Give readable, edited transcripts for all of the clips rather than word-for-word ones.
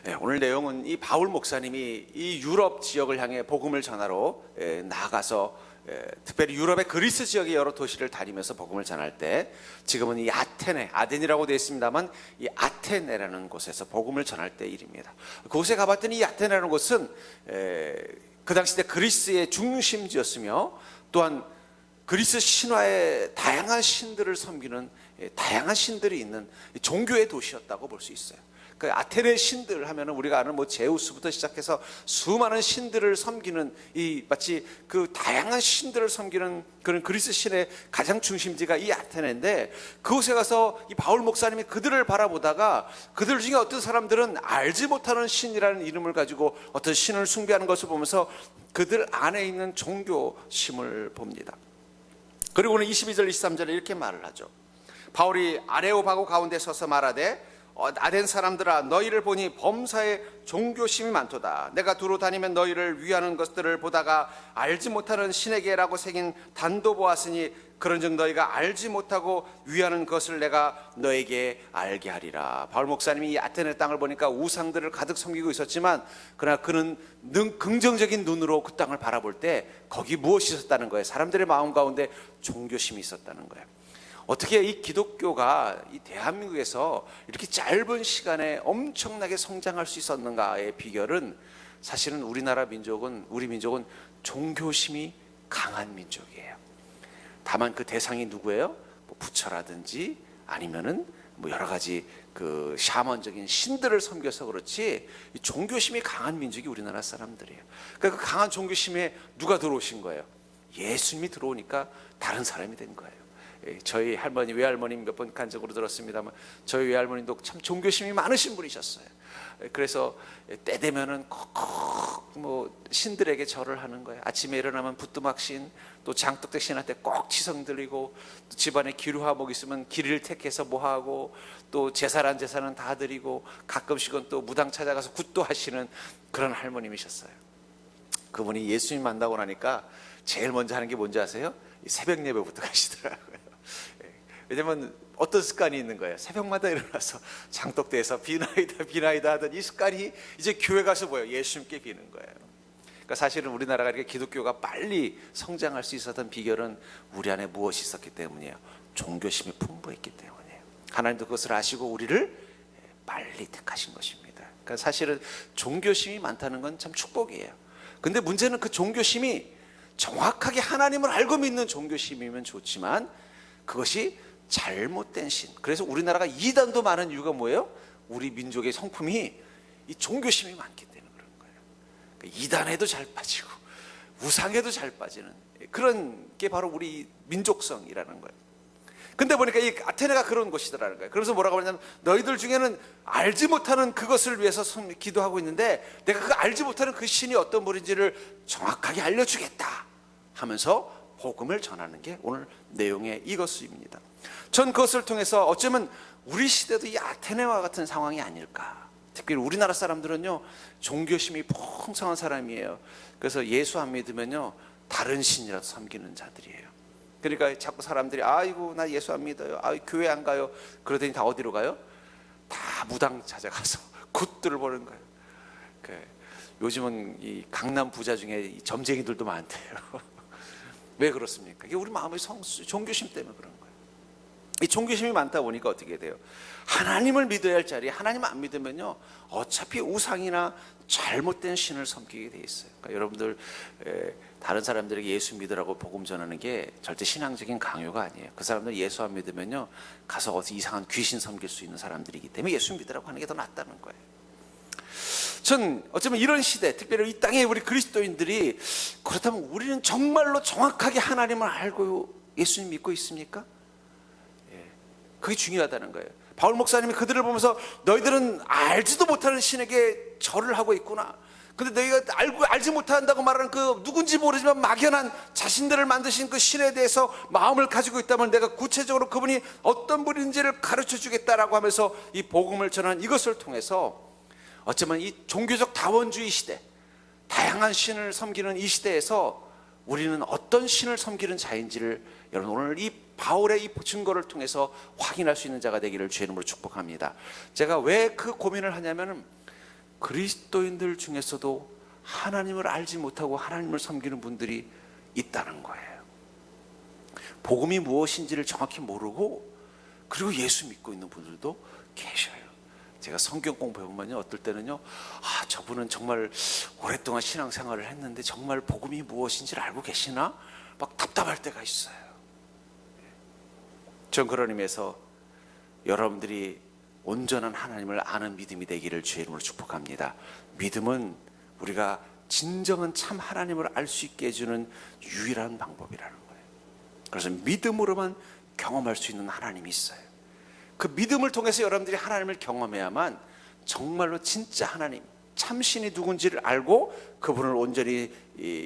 네, 오늘 내용은 이 바울 목사님이 이 유럽 지역을 향해 복음을 전하러 나가서 특별히 유럽의 그리스 지역의 여러 도시를 다니면서 복음을 전할 때, 지금은 이 아덴이라고 되어 있습니다만 이 아테네라는 곳에서 복음을 전할 때 일입니다. 그곳에 가봤더니 이 아테네라는 곳은 그 당시 때 그리스의 중심지였으며, 또한 그리스 신화의 다양한 신들을 섬기는 다양한 신들이 있는 종교의 도시였다고 볼 수 있어요. 그 아테네 신들 하면은 우리가 아는 제우스부터 시작해서 수많은 신들을 섬기는, 이 마치 그 다양한 신들을 섬기는 그런 그리스 신의 가장 중심지가 이 아테네인데, 그곳에 가서 이 바울 목사님이 그들을 바라보다가 그들 중에 어떤 사람들은 알지 못하는 신이라는 이름을 가지고 어떤 신을 숭배하는 것을 보면서 그들 안에 있는 종교심을 봅니다. 그리고는 22절 23절에 이렇게 말을 하죠. 바울이 아레오바고 가운데 서서 말하되 아덴 사람들아, 너희를 보니 범사에 종교심이 많도다. 내가 두루 다니면 너희를 위하는 것들을 보다가 알지 못하는 신에게라고 새긴 단도 보았으니, 그런즉 너희가 알지 못하고 위하는 것을 내가 너에게 알게 하리라. 바울 목사님이 이 아테네 땅을 보니까 우상들을 가득 섬기고 있었지만, 그러나 그는 긍정적인 눈으로 그 땅을 바라볼 때 거기 무엇이 있었다는 거예요? 사람들의 마음 가운데 종교심이 있었다는 거예요. 어떻게 이 기독교가 이 대한민국에서 이렇게 짧은 시간에 엄청나게 성장할 수 있었는가의 비결은, 사실은 우리 민족은 종교심이 강한 민족이에요. 다만 그 대상이 누구예요? 부처라든지 아니면은 여러 가지 그 샤먼적인 신들을 섬겨서 그렇지, 이 종교심이 강한 민족이 우리나라 사람들이에요. 그러니까 그 강한 종교심에 누가 들어오신 거예요? 예수님이 들어오니까 다른 사람이 된 거예요. 저희 할머니, 외할머니 몇 번 간증으로 들었습니다만, 저희 외할머니도 참 종교심이 많으신 분이셨어요. 그래서 때 되면은 신들에게 절을 하는 거예요. 아침에 일어나면 부뚜막신, 또 장떡대 신한테 꼭 지성 드리고, 또 집안에 기루화목 있으면 기를 택해서 하고, 또 제사란 제사는 다 드리고, 가끔씩은 또 무당 찾아가서 굿도 하시는 그런 할머님이셨어요. 그분이 예수님 만나고 나니까 제일 먼저 하는 게 뭔지 아세요? 새벽 예배부터 가시더라고요. 왜냐면 어떤 습관이 있는 거예요. 새벽마다 일어나서 장독대에서 비나이다 하던 이 습관이 이제 교회 가서 예수님께 비는 거예요. 그러니까 사실은 우리나라가 이렇게 기독교가 빨리 성장할 수 있었던 비결은 우리 안에 무엇이 있었기 때문이에요? 종교심이 풍부했기 때문이에요. 하나님도 그것을 아시고 우리를 빨리 택하신 것입니다. 그러니까 사실은 종교심이 많다는 건 참 축복이에요. 근데 문제는 그 종교심이 정확하게 하나님을 알고 믿는 종교심이면 좋지만, 그것이 잘못된 신. 그래서 우리나라가 이단도 많은 이유가 뭐예요? 우리 민족의 성품이 이 종교심이 많기 때문에 그런 거예요. 그러니까 이단에도 잘 빠지고 우상에도 잘 빠지는 그런 게 바로 우리 민족성이라는 거예요. 근데 보니까 이 아테네가 그런 곳이더라는 거예요. 그래서 뭐라고 하냐면, 너희들 중에는 알지 못하는 그것을 위해서 기도하고 있는데 내가 그 알지 못하는 그 신이 어떤 분인지를 정확하게 알려주겠다 하면서 복음을 전하는 게 오늘 내용의 이것입니다. 전 그것을 통해서 어쩌면 우리 시대도 이 아테네와 같은 상황이 아닐까. 특별히 우리나라 사람들은요, 종교심이 풍성한 사람이에요. 그래서 예수 안 믿으면요, 다른 신이라도 섬기는 자들이에요. 그러니까 자꾸 사람들이 아이고 나 예수 안 믿어요, 교회 안 가요, 그러더니 다 어디로 가요? 다 무당 찾아가서 굿들을 보는 거예요. 요즘은 이 강남 부자 중에 이 점쟁이들도 많대요. 왜 그렇습니까? 이게 우리 마음의 종교심 때문에 그런 거예요. 이 종교심이 많다 보니까 어떻게 돼요? 하나님을 믿어야 할 자리에 하나님 안 믿으면요, 어차피 우상이나 잘못된 신을 섬기게 돼 있어요. 그러니까 여러분들 다른 사람들에게 예수 믿으라고 복음 전하는 게 절대 신앙적인 강요가 아니에요. 그 사람들 예수 안 믿으면요, 가서 어디 이상한 귀신 섬길 수 있는 사람들이기 때문에 예수 믿으라고 하는 게 더 낫다는 거예요. 전 어쩌면 이런 시대, 특별히 이 땅에 우리 그리스도인들이, 그렇다면 우리는 정말로 정확하게 하나님을 알고 예수님 믿고 있습니까? 그게 중요하다는 거예요. 바울 목사님이 그들을 보면서 너희들은 알지도 못하는 신에게 절을 하고 있구나. 근데 너희가 알지 못한다고 말하는 그 누군지 모르지만 막연한 자신들을 만드신 그 신에 대해서 마음을 가지고 있다면, 내가 구체적으로 그분이 어떤 분인지를 가르쳐 주겠다라고 하면서 이 복음을 전하는 이것을 통해서, 어쩌면 이 종교적 다원주의 시대, 다양한 신을 섬기는 이 시대에서 우리는 어떤 신을 섬기는 자인지를 여러분 오늘 이 바울의 이 증거를 통해서 확인할 수 있는 자가 되기를 주의 이름으로 축복합니다. 제가 왜 그 고민을 하냐면은, 그리스도인들 중에서도 하나님을 알지 못하고 하나님을 섬기는 분들이 있다는 거예요. 복음이 무엇인지를 정확히 모르고 그리고 예수 믿고 있는 분들도 계셔요. 제가 성경 공부해보면요, 어떨 때는요, 저분은 정말 오랫동안 신앙생활을 했는데 정말 복음이 무엇인지를 알고 계시나? 막 답답할 때가 있어요. 전 그런 의미에서 여러분들이 온전한 하나님을 아는 믿음이 되기를 주의 이름으로 축복합니다. 믿음은 우리가 진정한 참 하나님을 알 수 있게 해주는 유일한 방법이라는 거예요. 그래서 믿음으로만 경험할 수 있는 하나님이 있어요. 그 믿음을 통해서 여러분들이 하나님을 경험해야만 정말로 진짜 하나님, 참신이 누군지를 알고 그분을 온전히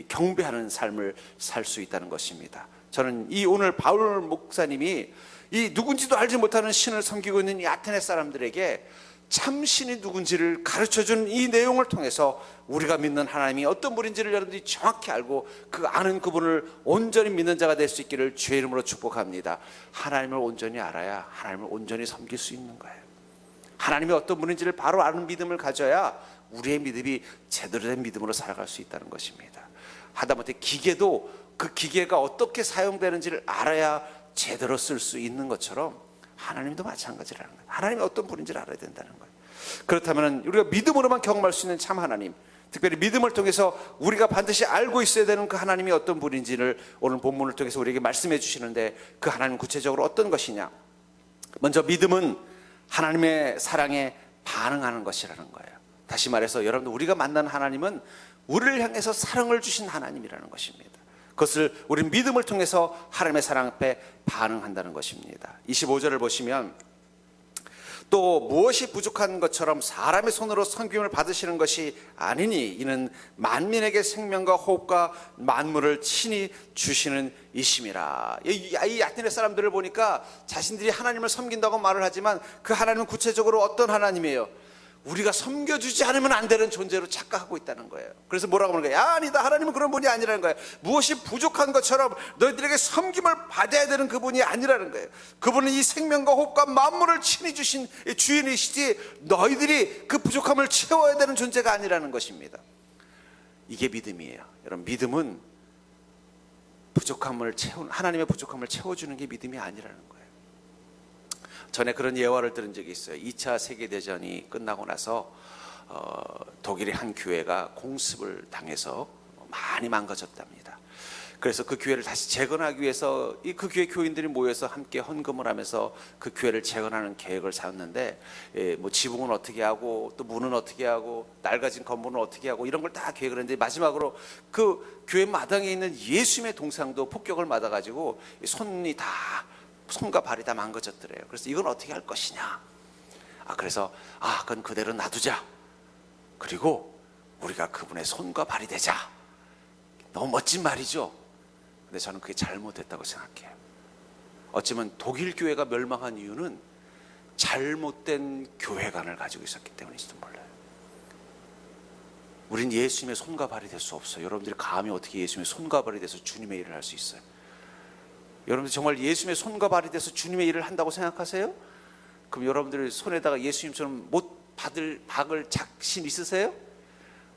경배하는 삶을 살 수 있다는 것입니다. 저는 이 오늘 바울 목사님이 이 누군지도 알지 못하는 신을 섬기고 있는 이 아테네 사람들에게 참신이 누군지를 가르쳐주는 이 내용을 통해서 우리가 믿는 하나님이 어떤 분인지를 여러분들이 정확히 알고 그 아는 그분을 온전히 믿는 자가 될 수 있기를 주의 이름으로 축복합니다. 하나님을 온전히 알아야 하나님을 온전히 섬길 수 있는 거예요. 하나님이 어떤 분인지를 바로 아는 믿음을 가져야 우리의 믿음이 제대로 된 믿음으로 살아갈 수 있다는 것입니다. 하다못해 기계도 그 기계가 어떻게 사용되는지를 알아야 제대로 쓸 수 있는 것처럼 하나님도 마찬가지라는 거예요. 하나님이 어떤 분인지를 알아야 된다는 거예요. 그렇다면 우리가 믿음으로만 경험할 수 있는 참 하나님, 특별히 믿음을 통해서 우리가 반드시 알고 있어야 되는 그 하나님이 어떤 분인지를 오늘 본문을 통해서 우리에게 말씀해 주시는데, 그 하나님 구체적으로 어떤 것이냐? 먼저 믿음은 하나님의 사랑에 반응하는 것이라는 거예요. 다시 말해서 여러분들, 우리가 만난 하나님은 우리를 향해서 사랑을 주신 하나님이라는 것입니다. 그것을 우리 믿음을 통해서 하나님의 사랑 앞에 반응한다는 것입니다. 25절을 보시면, 또 무엇이 부족한 것처럼 사람의 손으로 섬김을 받으시는 것이 아니니 이는 만민에게 생명과 호흡과 만물을 친히 주시는 이심이라. 이 아테네 사람들을 보니까 자신들이 하나님을 섬긴다고 말을 하지만 그 하나님은 구체적으로 어떤 하나님이에요? 우리가 섬겨주지 않으면 안 되는 존재로 착각하고 있다는 거예요. 그래서 뭐라고 하는 거예요? 아니다, 하나님은 그런 분이 아니라는 거예요. 무엇이 부족한 것처럼 너희들에게 섬김을 받아야 되는 그분이 아니라는 거예요. 그분은 이 생명과 호흡과 만물을 친히 주신 주인이시지 너희들이 그 부족함을 채워야 되는 존재가 아니라는 것입니다. 이게 믿음이에요. 여러분, 믿음은 하나님의 부족함을 채워주는 게 믿음이 아니라는 거예요. 전에 그런 예화를 들은 적이 있어요. 2차 세계대전이 끝나고 나서 독일의 한 교회가 공습을 당해서 많이 망가졌답니다. 그래서 그 교회를 다시 재건하기 위해서 그 교회 교인들이 모여서 함께 헌금을 하면서 그 교회를 재건하는 계획을 세웠는데, 뭐 지붕은 어떻게 하고 또 문은 어떻게 하고 낡아진 건물은 어떻게 하고 이런 걸 다 계획을 했는데, 마지막으로 그 교회 마당에 있는 예수님의 동상도 폭격을 맞아가지고 손과 발이 다 망가졌더래요. 그래서 이건 어떻게 할 것이냐? 그래서 그건 그대로 놔두자. 그리고 우리가 그분의 손과 발이 되자. 너무 멋진 말이죠. 근데 저는 그게 잘못됐다고 생각해요. 어쩌면 독일 교회가 멸망한 이유는 잘못된 교회관을 가지고 있었기 때문일지도 몰라요. 우린 예수님의 손과 발이 될 수 없어요. 여러분들이 감히 어떻게 예수님의 손과 발이 돼서 주님의 일을 할 수 있어요? 여러분들 정말 예수님의 손과 발이 돼서 주님의 일을 한다고 생각하세요? 그럼 여러분들 손에다가 예수님처럼 못 박을 자신 있으세요?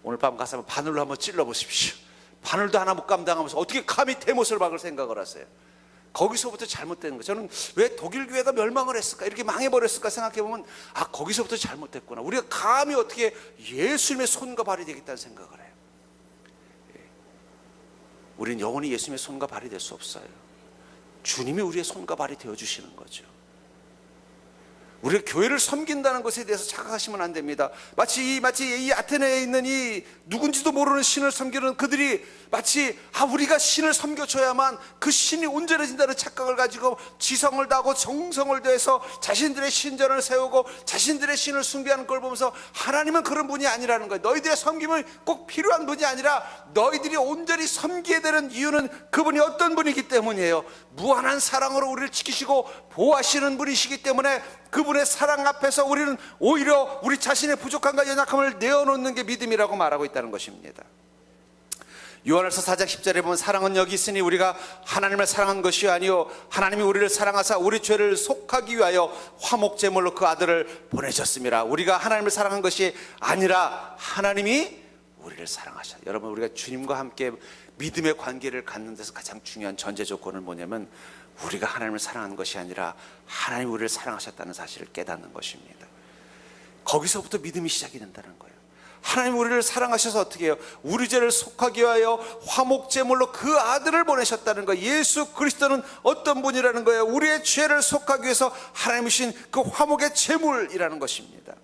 오늘 밤 가서 바늘로 한번 찔러 보십시오. 바늘도 하나 못 감당하면서 어떻게 감히 대못을 박을 생각을 하세요? 거기서부터 잘못된 거예요. 저는 왜 독일 교회가 멸망을 했을까, 이렇게 망해버렸을까 생각해보면 거기서부터 잘못됐구나. 우리가 감히 어떻게 예수님의 손과 발이 되겠다는 생각을 해요. 우리는 영원히 예수님의 손과 발이 될 수 없어요. 주님이 우리의 손과 발이 되어주시는 거죠. 우리가 교회를 섬긴다는 것에 대해서 착각하시면 안 됩니다. 마치 이 아테네에 있는 이 누군지도 모르는 신을 섬기는 그들이 마치 우리가 신을 섬겨줘야만 그 신이 온전해진다는 착각을 가지고 지성을 다하고 정성을 다해서 자신들의 신전을 세우고 자신들의 신을 숭배하는 걸 보면서 하나님은 그런 분이 아니라는 거예요. 너희들의 섬김은 꼭 필요한 분이 아니라 너희들이 온전히 섬기게 되는 이유는 그분이 어떤 분이기 때문이에요. 무한한 사랑으로 우리를 지키시고 보호하시는 분이시기 때문에 그분의 사랑 앞에서 우리는 오히려 우리 자신의 부족함과 연약함을 내어놓는 게 믿음이라고 말하고 있다는 것입니다. 요한일서 4장 10절에 보면 사랑은 여기 있으니 우리가 하나님을 사랑한 것이 아니요 하나님이 우리를 사랑하사 우리 죄를 속하기 위하여 화목제물로 그 아들을 보내셨습니다. 우리가 하나님을 사랑한 것이 아니라 하나님이 우리를 사랑하셨다. 여러분, 우리가 주님과 함께 믿음의 관계를 갖는 데서 가장 중요한 전제 조건은 뭐냐면 우리가 하나님을 사랑하는 것이 아니라 하나님이 우리를 사랑하셨다는 사실을 깨닫는 것입니다. 거기서부터 믿음이 시작이 된다는 거예요. 하나님 우리를 사랑하셔서 어떻게 해요? 우리 죄를 속하기 위하여 화목제물로 그 아들을 보내셨다는 거예요. 예수 그리스도는 어떤 분이라는 거예요? 우리의 죄를 속하기 위해서 하나님이 주신 그 화목의 제물이라는 것입니다.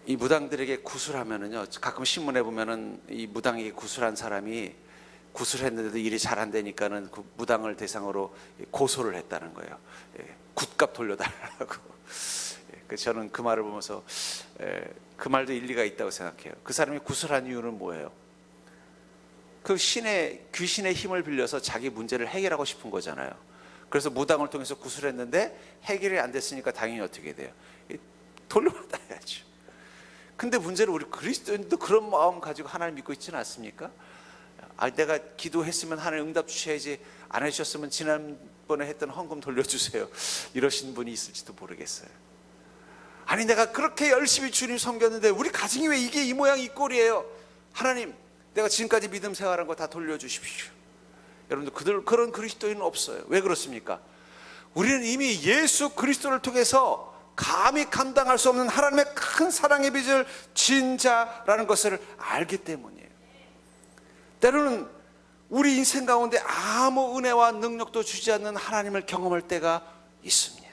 이 무당들에게 구술하면은요, 가끔 신문에 보면은 이 무당에게 구술한 사람이 구술했는데도 일이 잘 안 되니까는 그 무당을 대상으로 고소를 했다는 거예요. 굿값 돌려달라고. 저는 그 말을 보면서 그 말도 일리가 있다고 생각해요. 그 사람이 구술한 이유는 뭐예요? 그 귀신의 힘을 빌려서 자기 문제를 해결하고 싶은 거잖아요. 그래서 무당을 통해서 구술했는데 해결이 안 됐으니까 당연히 어떻게 돼요? 돌려받아야죠. 근데 문제는 우리 그리스도인도 그런 마음 가지고 하나님 믿고 있지는 않습니까? 내가 기도했으면 하나님 응답 주셔야지, 안 해주셨으면 지난번에 했던 헌금 돌려주세요, 이러신 분이 있을지도 모르겠어요. 아니, 내가 그렇게 열심히 주님 섬겼는데 우리 가정이 왜 이게 이 모양 이 꼴이에요? 하나님, 내가 지금까지 믿음 생활한 거 다 돌려주십시오. 여러분들, 그런 그리스도인은 없어요. 왜 그렇습니까? 우리는 이미 예수 그리스도를 통해서 감히 감당할 수 없는 하나님의 큰 사랑의 빚을 진 자라는 것을 알기 때문이에요. 때로는 우리 인생 가운데 아무 은혜와 능력도 주지 않는 하나님을 경험할 때가 있습니다.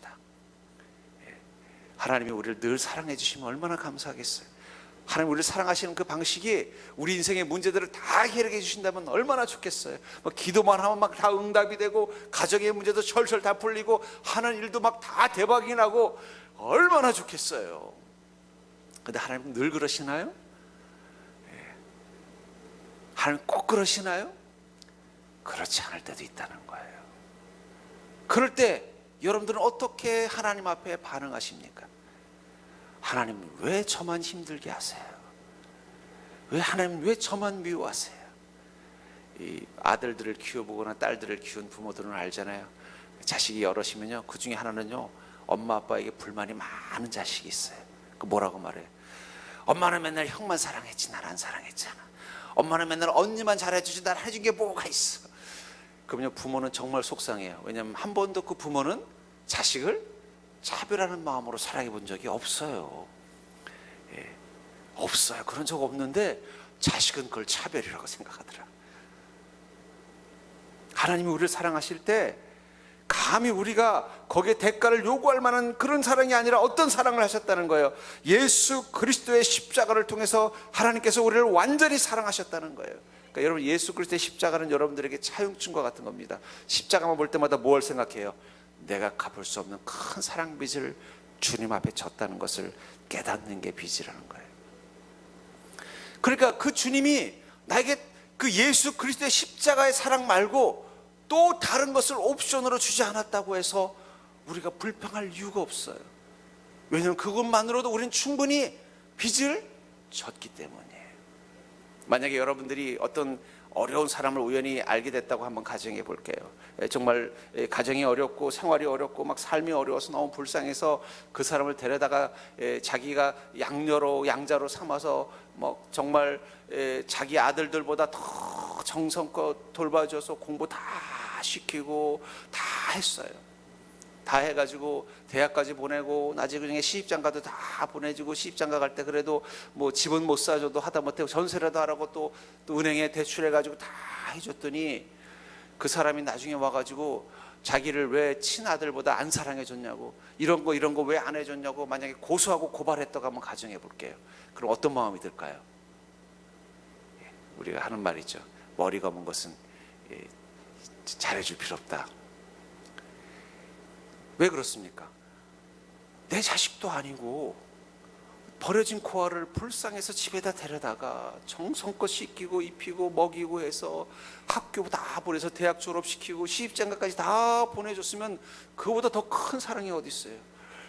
하나님이 우리를 늘 사랑해 주시면 얼마나 감사하겠어요. 하나님 우리를 사랑하시는 그 방식이 우리 인생의 문제들을 다 해결해 주신다면 얼마나 좋겠어요. 기도만 하면 막 다 응답이 되고, 가정의 문제도 철철 다 풀리고, 하는 일도 막 다 대박이 나고, 얼마나 좋겠어요. 근데 하나님 늘 그러시나요? 하나님 꼭 그러시나요? 그렇지 않을 때도 있다는 거예요. 그럴 때 여러분들은 어떻게 하나님 앞에 반응하십니까? 하나님 왜 저만 힘들게 하세요? 하나님 왜 저만 미워하세요? 이 아들들을 키워보거나 딸들을 키운 부모들은 알잖아요. 자식이 여럿이면요, 그 중에 하나는요, 엄마 아빠에게 불만이 많은 자식이 있어요. 그 뭐라고 말해요? 엄마는 맨날 형만 사랑했지 난 안 사랑했잖아. 엄마는 맨날 언니만 잘해주지 난 해준 게 뭐가 있어. 그러면 부모는 정말 속상해요. 왜냐하면 한 번도 그 부모는 자식을 차별하는 마음으로 사랑해 본 적이 없어요. 없어요. 그런 적 없는데 자식은 그걸 차별이라고 생각하더라. 하나님이 우리를 사랑하실 때 감히 우리가 거기에 대가를 요구할 만한 그런 사랑이 아니라 어떤 사랑을 하셨다는 거예요. 예수 그리스도의 십자가를 통해서 하나님께서 우리를 완전히 사랑하셨다는 거예요. 그러니까 여러분, 예수 그리스도의 십자가는 여러분들에게 차용증과 같은 겁니다. 십자가만 볼 때마다 뭘 생각해요? 내가 갚을 수 없는 큰 사랑 빚을 주님 앞에 졌다는 것을 깨닫는 게 빚이라는 거예요. 그러니까 그 주님이 나에게 그 예수 그리스도의 십자가의 사랑 말고 또 다른 것을 옵션으로 주지 않았다고 해서 우리가 불평할 이유가 없어요. 왜냐하면 그것만으로도 우리는 충분히 빚을 졌기 때문이에요. 만약에 여러분들이 어떤 어려운 사람을 우연히 알게 됐다고 한번 가정해 볼게요. 정말 가정이 어렵고 생활이 어렵고 막 삶이 어려워서 너무 불쌍해서 그 사람을 데려다가 자기가 양자로 삼아서 뭐 정말 자기 아들들보다 더 정성껏 돌봐줘서 공부 다 시키고 다 했어요. 다 해가지고 대학까지 보내고 나중에 시집장가도 다 보내주고, 시집장가 갈 때 그래도 뭐 집은 못 사줘도 하다못해 전세라도 하라고 또 은행에 대출해가지고 다 해줬더니 그 사람이 나중에 와가지고 자기를 왜 친아들보다 안 사랑해줬냐고, 이런 거 왜 안 해줬냐고 만약에 고소하고 고발했다고 한번 가정해 볼게요. 그럼 어떤 마음이 들까요? 우리가 하는 말이죠. 머리가 먼 것은 잘해줄 필요 없다. 왜 그렇습니까? 내 자식도 아니고 버려진 코아를 불쌍해서 집에다 데려다가 정성껏 씻기고 입히고 먹이고 해서 학교 다 보내서 대학 졸업시키고 시집장가까지 다 보내줬으면 그거보다 더 큰 사랑이 어디 있어요.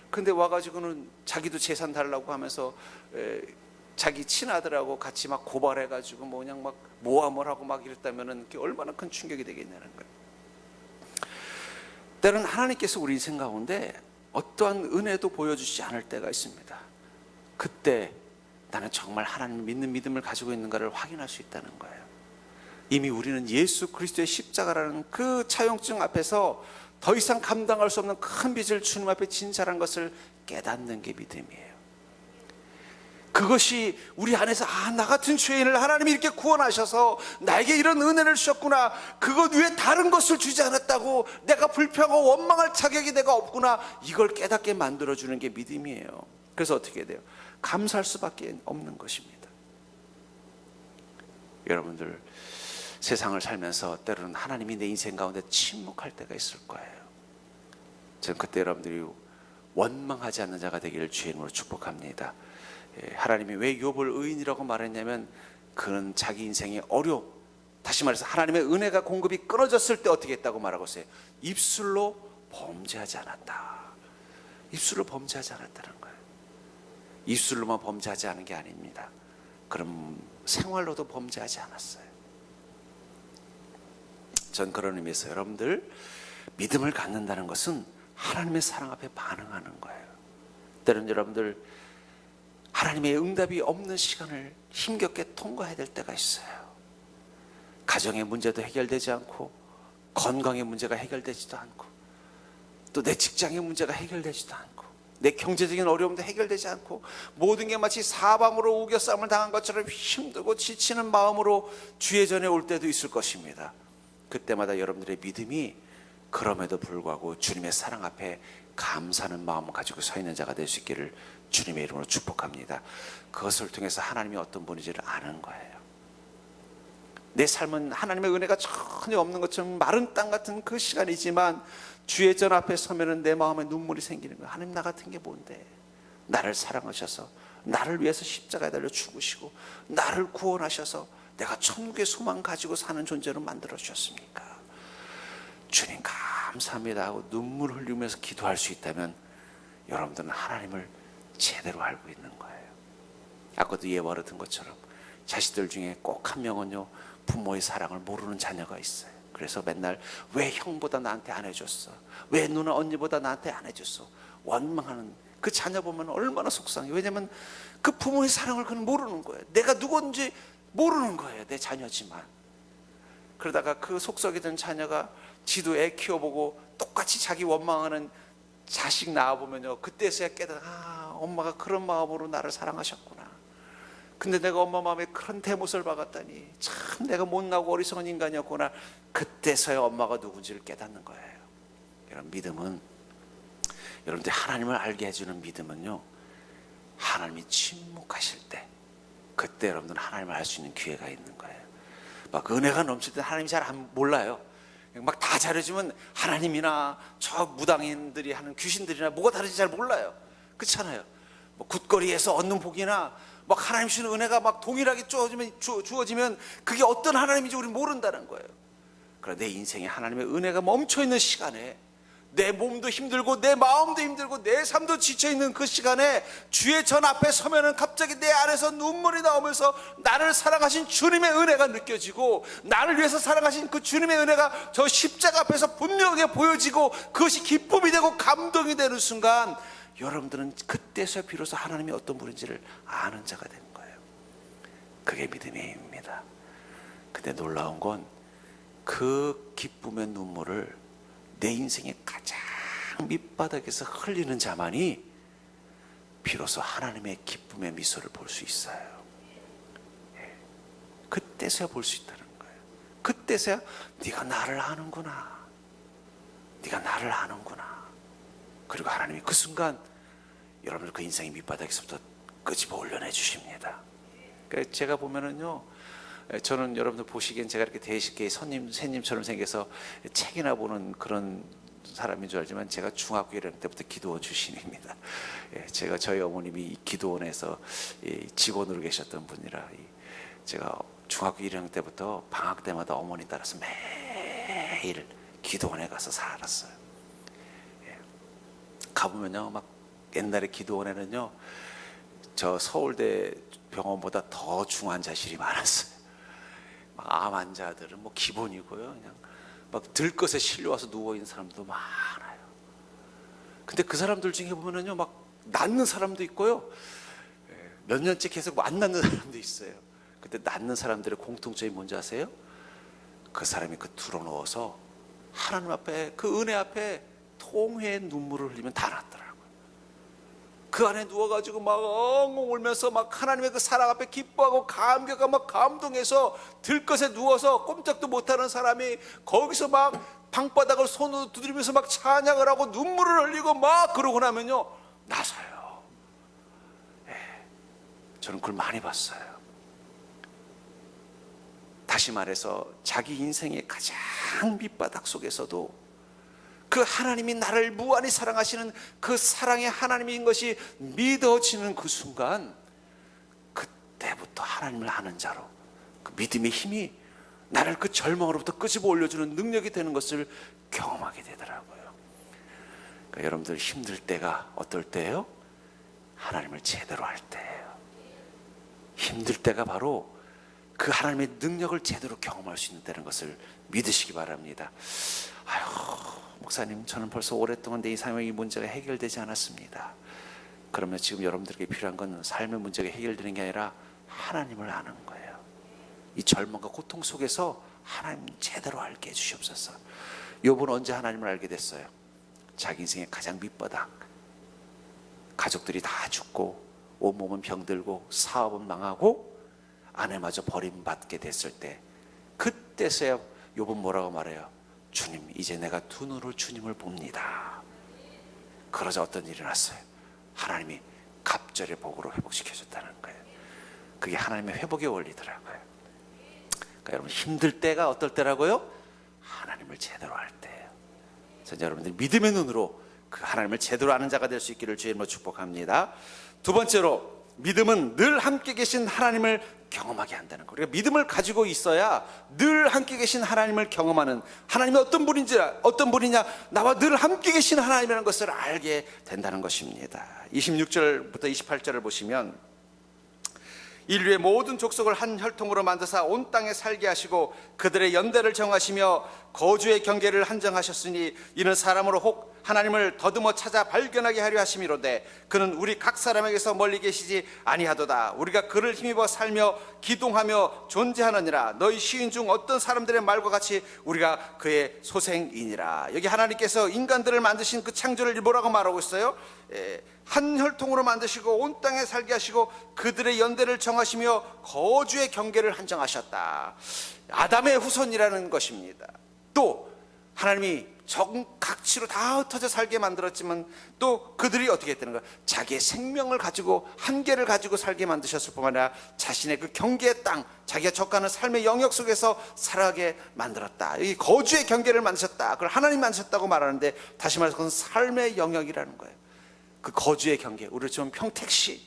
근데 와가지고는 자기도 재산 달라고 하면서 자기 친아들하고 같이 막 고발해가지고 뭐 그냥 막 모함을 하고 막 이랬다면은 그게 얼마나 큰 충격이 되겠냐는 거예요. 때로는 하나님께서 우리 인생 가운데 어떠한 은혜도 보여주지 않을 때가 있습니다. 그때 나는 정말 하나님을 믿는 믿음을 가지고 있는가를 확인할 수 있다는 거예요. 이미 우리는 예수 그리스도의 십자가라는 그 차용증 앞에서 더 이상 감당할 수 없는 큰 빚을 주님 앞에 진찰한 것을 깨닫는 게 믿음이에요. 그것이 우리 안에서 나 같은 죄인을 하나님이 이렇게 구원하셔서 나에게 이런 은혜를 주셨구나, 그것 위에 다른 것을 주지 않았다고 내가 불평하고 원망할 자격이 내가 없구나, 이걸 깨닫게 만들어주는 게 믿음이에요. 그래서 어떻게 돼요? 감사할 수밖에 없는 것입니다. 여러분들 세상을 살면서 때로는 하나님이 내 인생 가운데 침묵할 때가 있을 거예요. 저는 그때 여러분들이 원망하지 않는 자가 되기를 주의 이름으로 축복합니다. 하나님이 왜 욥을 의인이라고 말했냐면 그는 자기 인생의 어려움, 다시 말해서 하나님의 은혜가 공급이 끊어졌을 때 어떻게 했다고 말하고 있어요? 입술로 범죄하지 않았다. 입술로 범죄하지 않았다는 거예요. 입술로만 범죄하지 않은 게 아닙니다. 그럼 생활로도 범죄하지 않았어요. 전 그런 의미에서 여러분들 믿음을 갖는다는 것은 하나님의 사랑 앞에 반응하는 거예요. 때로는 여러분들 하나님의 응답이 없는 시간을 힘겹게 통과해야 될 때가 있어요. 가정의 문제도 해결되지 않고, 건강의 문제가 해결되지도 않고, 또 내 직장의 문제가 해결되지도 않고, 내 경제적인 어려움도 해결되지 않고, 모든 게 마치 사방으로 우겨싸움을 당한 것처럼 힘들고 지치는 마음으로 주의 전에 올 때도 있을 것입니다. 그때마다 여러분들의 믿음이 그럼에도 불구하고 주님의 사랑 앞에 감사하는 마음을 가지고 서 있는 자가 될 수 있기를 주님의 이름으로 축복합니다. 그것을 통해서 하나님이 어떤 분인지를 아는 거예요. 내 삶은 하나님의 은혜가 전혀 없는 것처럼 마른 땅 같은 그 시간이지만 주의 전 앞에 서면은 내 마음에 눈물이 생기는 거예요. 하나님, 나 같은 게 뭔데 나를 사랑하셔서 나를 위해서 십자가에 달려 죽으시고 나를 구원하셔서 내가 천국의 소망 가지고 사는 존재로 만들어 주셨습니까? 주님 감사합니다 하고 눈물 흘리면서 기도할 수 있다면 여러분들은 하나님을 제대로 알고 있는 거예요. 아까도 예와 같은 것처럼 자식들 중에 꼭 한 명은요, 부모의 사랑을 모르는 자녀가 있어요. 그래서 맨날 왜 형보다 나한테 안 해줬어, 왜 누나 언니보다 나한테 안 해줬어, 원망하는 그 자녀 보면 얼마나 속상해. 왜냐면 그 부모의 사랑을 그는 모르는 거예요. 내가 누군지 모르는 거예요. 내 자녀지만. 그러다가 그 속썩이던 자녀가 지도 애 키워보고 똑같이 자기 원망하는 자식 낳아보면요, 그때서야 깨달아, 엄마가 그런 마음으로 나를 사랑하셨구나. 근데 내가 엄마 마음에 그런 대못을 박았다니 참 내가 못나고 어리석은 인간이었구나. 그때서야 엄마가 누군지를 깨닫는 거예요. 여러분, 믿음은, 여러분들 하나님을 알게 해주는 믿음은요, 하나님이 침묵하실 때, 그때 여러분들은 하나님을 알 수 있는 기회가 있는 거예요. 막 은혜가 넘칠 때 하나님이 잘 몰라요. 막 다 잘해주면 하나님이나 저 무당인들이 하는 귀신들이나 뭐가 다른지 잘 몰라요. 그렇잖아요. 뭐 굿거리에서 얻는 복이나 막 하나님 주시는 은혜가 막 동일하게 주어지면 그게 어떤 하나님인지 우리는 모른다는 거예요. 그러나 내 인생에 하나님의 은혜가 멈춰있는 시간에, 내 몸도 힘들고 내 마음도 힘들고 내 삶도 지쳐있는 그 시간에 주의 전 앞에 서면은 갑자기 내 안에서 눈물이 나오면서 나를 사랑하신 주님의 은혜가 느껴지고, 나를 위해서 사랑하신 그 주님의 은혜가 저 십자가 앞에서 분명하게 보여지고, 그것이 기쁨이 되고 감동이 되는 순간 여러분들은 그때서 비로소 하나님이 어떤 분인지를 아는 자가 되는 거예요. 그게 믿음의 힘입니다. 근데 놀라운 건 그 기쁨의 눈물을 내 인생의 가장 밑바닥에서 흘리는 자만이 비로소 하나님의 기쁨의 미소를 볼 수 있어요. 그때서야 볼 수 있다는 거예요. 그때서야 네가 나를 아는구나, 네가 나를 아는구나. 그리고 하나님이 그 순간 여러분들 그 인생의 밑바닥에서부터 끄집어 올려내 주십니다. 그러니까 제가 보면은요, 저는 여러분들 보시기엔 제가 이렇게 대식계의 새님처럼 생겨서 책이나 보는 그런 사람인 줄 알지만 제가 중학교 1학년 때부터 기도원 출신입니다. 제가 저희 어머님이 이 기도원에서 직원으로 계셨던 분이라 제가 중학교 1학년 때부터 방학 때마다 어머니 따라서 매일 기도원에 가서 살았어요. 가보면요, 막 옛날에 기도원에는요, 저 서울대 병원보다 더 중환자실이 많았어요. 암 환자들은 뭐 기본이고요. 그냥 막 들것에 실려와서 누워 있는 사람도 많아요. 근데 그 사람들 중에 보면은요, 막 낫는 사람도 있고요. 몇 년째 계속 안 낫는 사람도 있어요. 근데 낫는 사람들의 공통점이 뭔지 아세요? 그 사람이 그 드러누워서 하나님 앞에, 그 은혜 앞에 통회의 눈물을 흘리면 다 낫더라고요. 그 안에 누워가지고 막 엉엉 울면서 막 하나님의 그 사랑 앞에 기뻐하고 감격하고 막 감동해서 들것에 누워서 꼼짝도 못하는 사람이 거기서 막 방바닥을 손으로 두드리면서 막 찬양을 하고 눈물을 흘리고 막 그러고 나면요, 나서요. 저는 그걸 많이 봤어요. 다시 말해서 자기 인생의 가장 밑바닥 속에서도 그 하나님이 나를 무한히 사랑하시는 그 사랑의 하나님인 것이 믿어지는 그 순간, 그때부터 하나님을 아는 자로 그 믿음의 힘이 나를 그 절망으로부터 끄집어 올려주는 능력이 되는 것을 경험하게 되더라고요. 그러니까 여러분들 힘들 때가 어떨 때예요? 하나님을 제대로 할 때예요. 힘들 때가 바로 그 하나님의 능력을 제대로 경험할 수 있는 것을 믿으시기 바랍니다. 아유, 목사님, 저는 벌써 오랫동안 내 삶의 이 문제가 해결되지 않았습니다. 그러면 지금 여러분들에게 필요한 건 삶의 문제가 해결되는 게 아니라 하나님을 아는 거예요. 이 절망과 고통 속에서 하나님 제대로 알게 해주시옵소서. 욥은 언제 하나님을 알게 됐어요? 자기 인생의 가장 밑바닥, 가족들이 다 죽고 온몸은 병들고 사업은 망하고 아내마저 버림받게 됐을 때, 그때서야 욥은 뭐라고 말해요? 주님, 이제 내가 두 눈으로 주님을 봅니다. 그러자 어떤 일이 났어요? 하나님이 갑절의 복으로 회복시켜줬다는 거예요. 그게 하나님의 회복의 원리더라고요. 그러니까 여러분, 힘들 때가 어떨 때라고요? 하나님을 제대로 할 때예요. 그래서 여러분들 믿음의 눈으로 그 하나님을 제대로 아는 자가 될 수 있기를 주의 이름으로 축복합니다. 두 번째로, 믿음은 늘 함께 계신 하나님을 경험하게 한다는 거. 우리가 믿음을 가지고 있어야 늘 함께 계신 하나님을 경험하는, 하나님이 어떤 분이냐, 나와 늘 함께 계신 하나님이라는 것을 알게 된다는 것입니다. 26절부터 28절을 보시면, 인류의 모든 족속을 한 혈통으로 만드사 온 땅에 살게 하시고 그들의 연대를 정하시며 거주의 경계를 한정하셨으니 이는 사람으로 혹 하나님을 더듬어 찾아 발견하게 하려 하심이로되 그는 우리 각 사람에게서 멀리 계시지 아니하도다. 우리가 그를 힘입어 살며 기동하며 존재하느니라. 너희 시인 중 어떤 사람들의 말과 같이 우리가 그의 소생이니라. 여기 하나님께서 인간들을 만드신 그 창조를 뭐라고 말하고 있어요? 한 혈통으로 만드시고 온 땅에 살게 하시고 그들의 연대를 정하시며 거주의 경계를 한정하셨다. 아담의 후손이라는 것입니다. 또 하나님이 적각지로 다 흩어져 살게 만들었지만 또 그들이 어떻게 했다는 거야? 자기의 생명을 가지고 한계를 가지고 살게 만드셨을 뿐만 아니라 자신의 그 경계의 땅, 자기가 적하는 삶의 영역 속에서 살아가게 만들었다. 이 거주의 경계를 만드셨다. 그걸 하나님 만드셨다고 말하는데, 다시 말해서 그건 삶의 영역이라는 거예요. 그 거주의 경계, 우리 지금 평택시,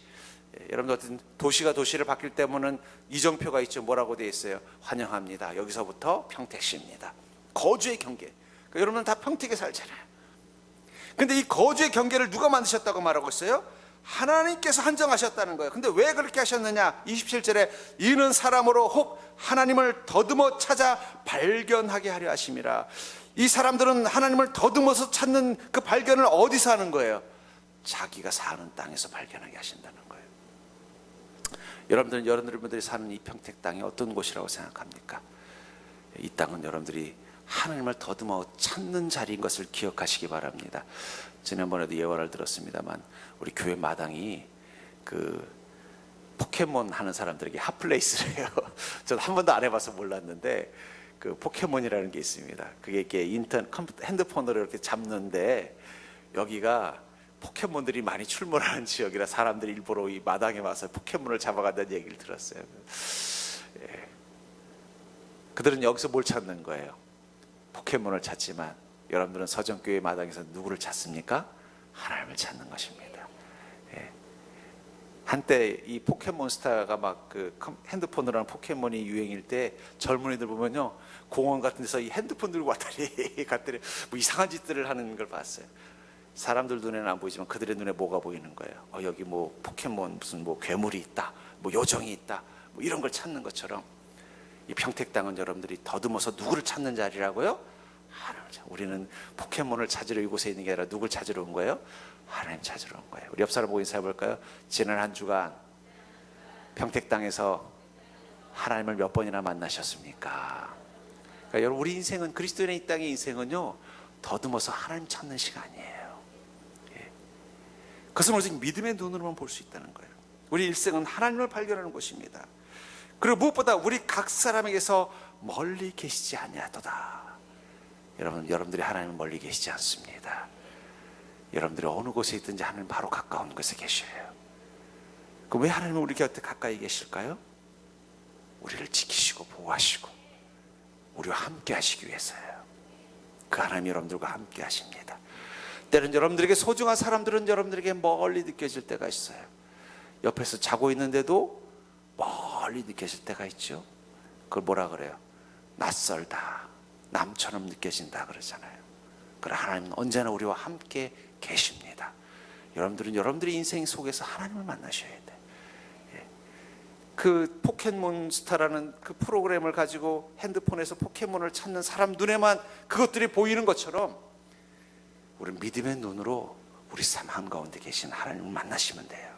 여러분들 어떤 도시가 도시를 바뀔 때 보면 이정표가 있죠. 뭐라고 되어 있어요? 환영합니다. 여기서부터 평택시입니다. 거주의 경계. 그러니까 여러분은 다 평택에 살잖아요. 근데 이 거주의 경계를 누가 만드셨다고 말하고 있어요? 하나님께서 한정하셨다는 거예요. 근데 왜 그렇게 하셨느냐? 27절에 이는 사람으로 혹 하나님을 더듬어 찾아 발견하게 하려 하심이라. 이 사람들은 하나님을 더듬어서 찾는 그 발견을 어디서 하는 거예요? 자기가 사는 땅에서 발견하게 하신다는 거예요. 여러분들이 사는 이 평택 땅이 어떤 곳이라고 생각합니까? 이 땅은 여러분들이 하나님을 더듬어 찾는 자리인 것을 기억하시기 바랍니다. 지난번에도 예언을 들었습니다만, 우리 교회 마당이 그 포켓몬 하는 사람들에게 핫플레이스를 해요. 저는 한 번도 안 해봐서 몰랐는데, 그 포켓몬이라는 게 있습니다. 그게 이렇게 핸드폰으로 이렇게 잡는데, 여기가 포켓몬들이 많이 출몰하는 지역이라 사람들이 일부러 이 마당에 와서 포켓몬을 잡아간다는 얘기를 들었어요. 그들은 여기서 뭘 찾는 거예요? 포켓몬을 찾지만 여러분들은 서정교회 마당에서 누구를 찾습니까? 하나님을 찾는 것입니다. 한때 이 포켓몬스타가 막 그 핸드폰으로 하는 포켓몬이 유행일 때 젊은이들 보면요, 공원 같은 데서 이 핸드폰 들고 왔다리 갔더니 뭐 이상한 짓들을 하는 걸 봤어요. 사람들 눈에는 안 보이지만 그들의 눈에 뭐가 보이는 거예요? 여기 뭐 포켓몬 무슨 뭐 괴물이 있다, 뭐 요정이 있다, 뭐 이런 걸 찾는 것처럼 이 평택당은 여러분들이 더듬어서 누구를 찾는 자리라고요? 하나님. 우리는 포켓몬을 찾으러 이곳에 있는 게 아니라 누굴 찾으러 온 거예요? 하나님 찾으러 온 거예요. 우리 옆 사람 보고 인사해 볼까요? 지난 한 주간 평택당에서 하나님을 몇 번이나 만나셨습니까? 그러니까 여러분, 우리 인생은, 그리스도인의 이 땅의 인생은요, 더듬어서 하나님 찾는 시간이에요. 그것은 오직 믿음의 눈으로만 볼 수 있다는 거예요. 우리 일생은 하나님을 발견하는 곳입니다. 그리고 무엇보다 우리 각 사람에게서 멀리 계시지 아니하도다. 여러분들이 하나님은 멀리 계시지 않습니다. 여러분들이 어느 곳에 있든지 하나님 바로 가까운 곳에 계셔요. 그럼 왜 하나님은 우리 곁에 가까이 계실까요? 우리를 지키시고 보호하시고 우리와 함께 하시기 위해서요. 그 하나님이 여러분들과 함께 하십니다. 때는 여러분들에게 소중한 사람들은 여러분들에게 멀리 느껴질 때가 있어요. 옆에서 자고 있는데도 멀리 느껴질 때가 있죠. 그걸 뭐라 그래요? 낯설다, 남처럼 느껴진다 그러잖아요. 그러나 하나님은 언제나 우리와 함께 계십니다. 여러분들은 여러분들의 인생 속에서 하나님을 만나셔야 돼요. 그 포켓몬스타라는 그 프로그램을 가지고 핸드폰에서 포켓몬을 찾는 사람 눈에만 그것들이 보이는 것처럼 우리는 믿음의 눈으로 우리 삶 한가운데 계신 하나님을 만나시면 돼요.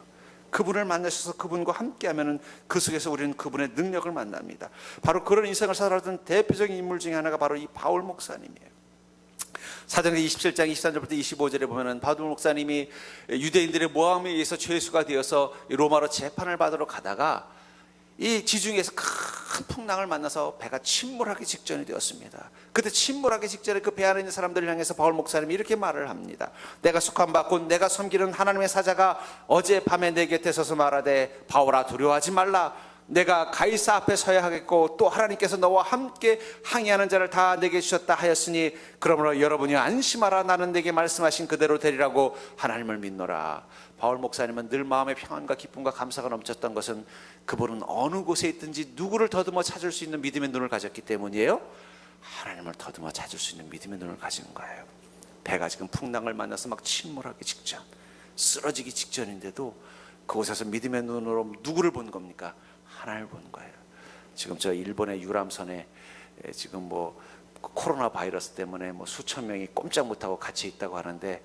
그분을 만나셔서 그분과 함께하면 그 속에서 우리는 그분의 능력을 만납니다. 바로 그런 인생을 살아왔던 대표적인 인물 중에 하나가 바로 이 바울 목사님이에요. 사도행전 27장 23절부터 25절에 보면은 바울 목사님이 유대인들의 모함에 의해서 죄수가 되어서 로마로 재판을 받으러 가다가 이 지중해에서 큰 풍랑을 만나서 배가 침몰하기 직전이 되었습니다. 그때 침몰하기 직전에 그 배 안에 있는 사람들을 향해서 바울 목사님이 이렇게 말을 합니다. 내가 속한 바 곧 내가 섬기는 하나님의 사자가 어젯밤에 내 곁에 서서 말하되 바울아 두려워하지 말라. 내가 가이사 앞에 서야 하겠고 또 하나님께서 너와 함께 항의하는 자를 다 내게 주셨다 하였으니 그러므로 여러분이 안심하라. 나는 내게 말씀하신 그대로 되리라고 하나님을 믿노라. 바울 목사님은 늘 마음의 평안과 기쁨과 감사가 넘쳤던 것은 그분은 어느 곳에 있든지 누구를 더듬어 찾을 수 있는 믿음의 눈을 가졌기 때문이에요. 하나님을 더듬어 찾을 수 있는 믿음의 눈을 가진 거예요. 배가 지금 풍랑을 만나서 막 침몰하기 직전, 쓰러지기 직전인데도 그곳에서 믿음의 눈으로 누구를 본 겁니까? 하나님을 본 거예요. 지금 저 일본의 유람선에 지금 뭐 코로나 바이러스 때문에 뭐 수천 명이 꼼짝 못하고 갇혀 있다고 하는데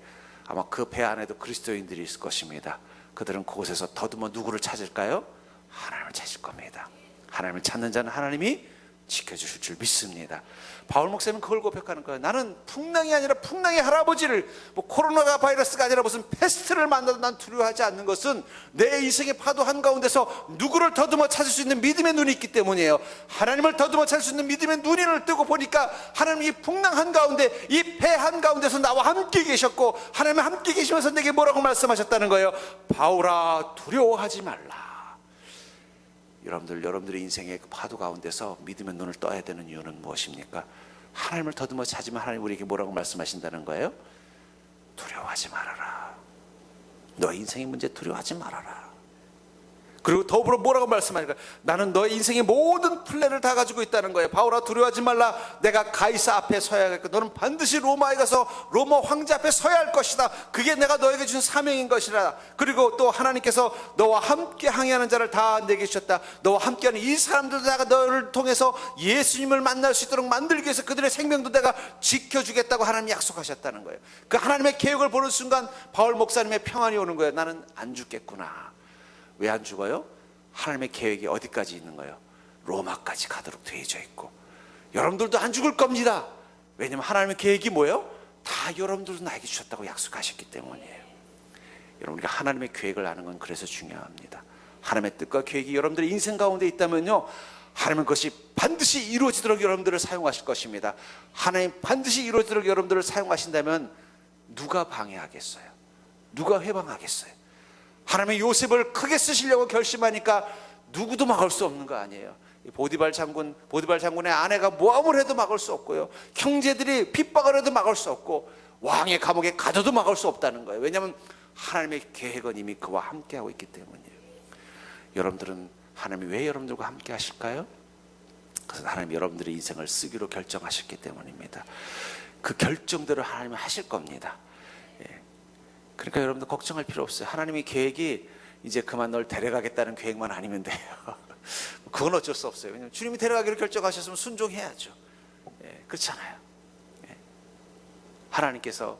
아마 그 배 안에도 그리스도인들이 있을 것입니다. 그들은 그곳에서 더듬어 누구를 찾을까요? 하나님을 찾을 겁니다. 하나님을 찾는 자는 하나님이 지켜주실 줄 믿습니다. 바울 목사님은 그걸 고백하는 거예요. 나는 풍랑이 아니라 풍랑의 할아버지를, 뭐 코로나 바이러스가 아니라 무슨 패스트를 만나도 난 두려워하지 않는 것은 내 인생의 파도 한가운데서 누구를 더듬어 찾을 수 있는 믿음의 눈이 있기 때문이에요. 하나님을 더듬어 찾을 수 있는 믿음의 눈을 뜨고 보니까 하나님이 풍랑 한가운데, 이 배 한가운데서 나와 함께 계셨고 하나님이 함께 계시면서 내게 뭐라고 말씀하셨다는 거예요? 바울아 두려워하지 말라. 여러분들의 인생의 그 파도 가운데서 믿음의 눈을 떠야 되는 이유는 무엇입니까? 하나님을 더듬어 찾으면 하나님 우리에게 뭐라고 말씀하신다는 거예요? 두려워하지 말아라. 너 인생의 문제 두려워하지 말아라. 그리고 더불어 뭐라고 말씀하니까 나는 너의 인생의 모든 플랜을 다 가지고 있다는 거예요. 바울아 두려워하지 말라. 내가 가이사 앞에 서야 하겠고 너는 반드시 로마에 가서 로마 황제 앞에 서야 할 것이다. 그게 내가 너에게 준 사명인 것이라. 그리고 또 하나님께서 너와 함께 항해하는 자를 다 내게 주셨다. 너와 함께하는 이 사람들도 내가 너를 통해서 예수님을 만날 수 있도록 만들기 위해서 그들의 생명도 내가 지켜주겠다고 하나님이 약속하셨다는 거예요. 그 하나님의 계획을 보는 순간 바울 목사님의 평안이 오는 거예요. 나는 안 죽겠구나. 왜 안 죽어요? 하나님의 계획이 어디까지 있는 거예요? 로마까지 가도록 되어져 있고 여러분들도 안 죽을 겁니다. 왜냐하면 하나님의 계획이 뭐예요? 다 여러분들도 나에게 주셨다고 약속하셨기 때문이에요. 여러분, 우리가 하나님의 계획을 아는 건 그래서 중요합니다. 하나님의 뜻과 계획이 여러분들의 인생 가운데 있다면요, 하나님은 그것이 반드시 이루어지도록 여러분들을 사용하실 것입니다. 하나님 반드시 이루어지도록 여러분들을 사용하신다면 누가 방해하겠어요? 누가 회방하겠어요? 하나님의 요셉을 크게 쓰시려고 결심하니까 누구도 막을 수 없는 거 아니에요. 보디발 장군의 아내가 모함을 해도 막을 수 없고요, 형제들이 핍박을 해도 막을 수 없고 왕의 감옥에 가둬도 막을 수 없다는 거예요. 왜냐하면 하나님의 계획은 이미 그와 함께하고 있기 때문이에요. 여러분들은 하나님이 왜 여러분들과 함께 하실까요? 그래서 하나님이 여러분들의 인생을 쓰기로 결정하셨기 때문입니다. 그 결정대로 하나님은 하실 겁니다. 그러니까 여러분들 걱정할 필요 없어요. 하나님의 계획이 이제 그만 널 데려가겠다는 계획만 아니면 돼요. 그건 어쩔 수 없어요. 왜냐하면 주님이 데려가기로 결정하셨으면 순종해야죠. 그렇잖아요. 하나님께서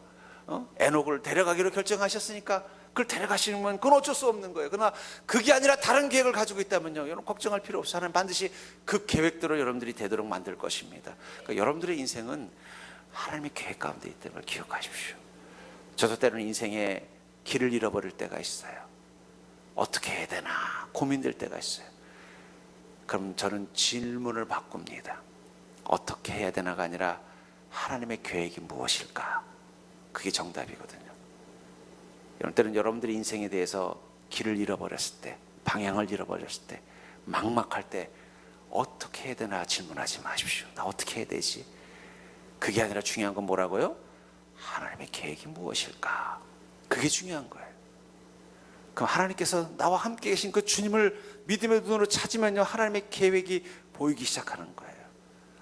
에녹을 데려가기로 결정하셨으니까 그걸 데려가시면 그건 어쩔 수 없는 거예요. 그러나 그게 아니라 다른 계획을 가지고 있다면요, 여러분 걱정할 필요 없어요. 하나님 반드시 그 계획대로 여러분들이 되도록 만들 것입니다. 그러니까 여러분들의 인생은 하나님의 계획 가운데 있다는 걸 기억하십시오. 저도 때로는 인생에 길을 잃어버릴 때가 있어요. 어떻게 해야 되나 고민될 때가 있어요. 그럼 저는 질문을 바꿉니다. 어떻게 해야 되나가 아니라 하나님의 계획이 무엇일까? 그게 정답이거든요. 이런 때는 여러분들의 인생에 대해서 길을 잃어버렸을 때, 방향을 잃어버렸을 때, 막막할 때 어떻게 해야 되나 질문하지 마십시오. 나 어떻게 해야 되지? 그게 아니라 중요한 건 뭐라고요? 하나님의 계획이 무엇일까? 그게 중요한 거예요. 그럼 하나님께서 나와 함께 계신 그 주님을 믿음의 눈으로 찾으면요, 하나님의 계획이 보이기 시작하는 거예요.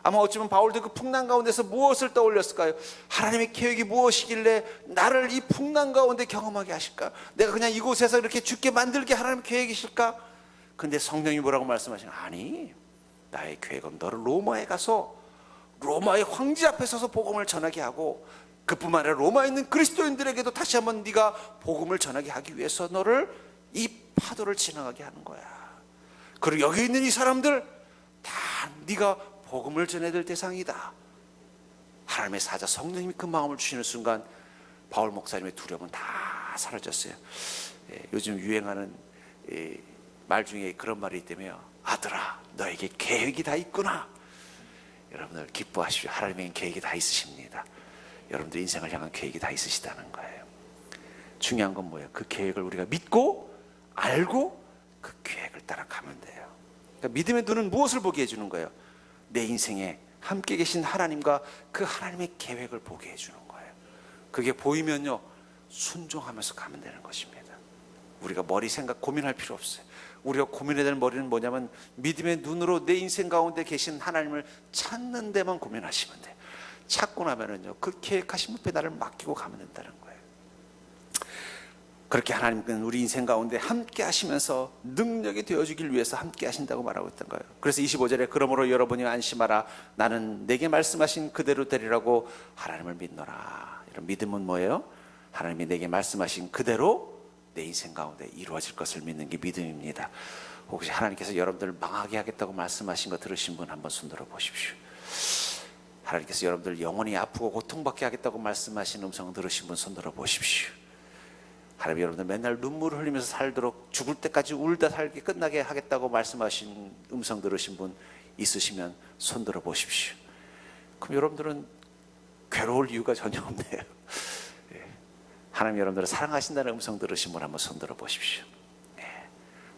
아마 어쩌면 바울도 그 풍랑 가운데서 무엇을 떠올렸을까요? 하나님의 계획이 무엇이길래 나를 이 풍랑 가운데 경험하게 하실까? 내가 그냥 이곳에서 이렇게 죽게 만들게 하나님의 계획이실까? 근데 성령이 뭐라고 말씀하시나? 아니, 나의 계획은 너를 로마에 가서 로마의 황제 앞에 서서 복음을 전하게 하고, 그뿐만 아니라 로마에 있는 그리스도인들에게도 다시 한번 네가 복음을 전하게 하기 위해서 너를 이 파도를 지나가게 하는 거야. 그리고 여기 있는 이 사람들 다 네가 복음을 전해야 될 대상이다. 하나님의 사자 성령님이 그 마음을 주시는 순간 바울 목사님의 두려움은 다 사라졌어요. 요즘 유행하는 말 중에 그런 말이 있다며, 아들아 너에게 계획이 다 있구나. 여러분들 기뻐하십시오. 하나님의 계획이 다 있으십니다. 여러분들 인생을 향한 계획이 다 있으시다는 거예요. 중요한 건 뭐예요? 그 계획을 우리가 믿고 알고 그 계획을 따라가면 돼요. 그러니까 믿음의 눈은 무엇을 보게 해주는 거예요? 내 인생에 함께 계신 하나님과 그 하나님의 계획을 보게 해주는 거예요. 그게 보이면요, 순종하면서 가면 되는 것입니다. 우리가 머리 생각 고민할 필요 없어요. 우리가 고민해야 될 머리는 뭐냐면 믿음의 눈으로 내 인생 가운데 계신 하나님을 찾는 데만 고민하시면 돼요. 찾고 나면은요, 그 계획하신 분께 나를 맡기고 가면 된다는 거예요. 그렇게 하나님은 우리 인생 가운데 함께 하시면서 능력이 되어주길 위해서 함께 하신다고 말하고 있던 거예요. 그래서 25절에 그러므로 여러분이 안심하라. 나는 내게 말씀하신 그대로 되리라고 하나님을 믿노라. 이런 믿음은 뭐예요? 하나님이 내게 말씀하신 그대로 내 인생 가운데 이루어질 것을 믿는 게 믿음입니다. 혹시 하나님께서 여러분들을 망하게 하겠다고 말씀하신 거 들으신 분 한번 손 들어 보십시오. 하나님께서 여러분들 영원히 아프고 고통받게 하겠다고 말씀하신 음성 들으신 분 손 들어 보십시오. 하나님 여러분들 맨날 눈물을 흘리면서 살도록 죽을 때까지 울다 살게 끝나게 하겠다고 말씀하신 음성 들으신 분 있으시면 손 들어 보십시오. 그럼 여러분들은 괴로울 이유가 전혀 없네요. 하나님 여러분들을 사랑하신다는 음성 들으신 분 한번 손 들어 보십시오.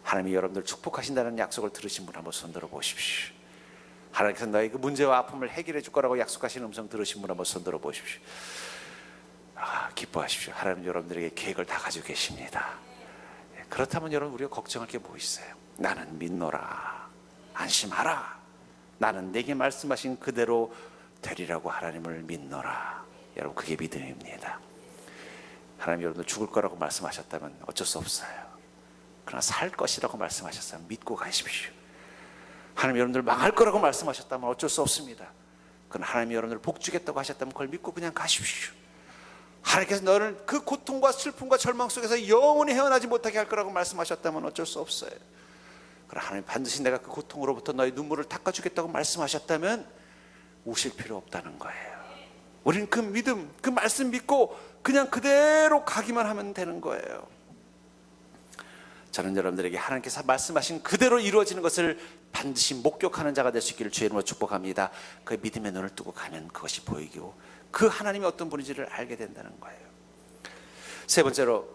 하나님이 여러분들 축복하신다는 약속을 들으신 분 한번 손 들어 보십시오. 하나님께서 너의 그 문제와 아픔을 해결해 줄 거라고 약속하신 음성 들으신 분 한번 손 들어 보십시오. 기뻐하십시오. 하나님 여러분들에게 계획을 다 가지고 계십니다. 그렇다면 여러분, 우리가 걱정할 게 뭐 있어요? 나는 믿노라. 안심하라. 나는 내게 말씀하신 그대로 되리라고 하나님을 믿노라. 여러분, 그게 믿음입니다. 하나님 여러분들 죽을 거라고 말씀하셨다면 어쩔 수 없어요. 그러나 살 것이라고 말씀하셨다면 믿고 가십시오. 하나님 여러분들 망할 거라고 말씀하셨다면 어쩔 수 없습니다. 그러나 하나님 여러분들 복 주겠다고 하셨다면 그걸 믿고 그냥 가십시오. 하나님께서 너를 그 고통과 슬픔과 절망 속에서 영원히 헤어나지 못하게 할 거라고 말씀하셨다면 어쩔 수 없어요. 그러나 하나님 반드시 내가 그 고통으로부터 너의 눈물을 닦아주겠다고 말씀하셨다면 우실 필요 없다는 거예요. 우리는 그 믿음, 그 말씀 믿고 그냥 그대로 가기만 하면 되는 거예요. 저는 여러분들에게 하나님께서 말씀하신 그대로 이루어지는 것을 반드시 목격하는 자가 될 수 있기를 주의 이름으로 축복합니다. 그 믿음의 눈을 뜨고 가면 그것이 보이고 그 하나님이 어떤 분인지를 알게 된다는 거예요. 세 번째로,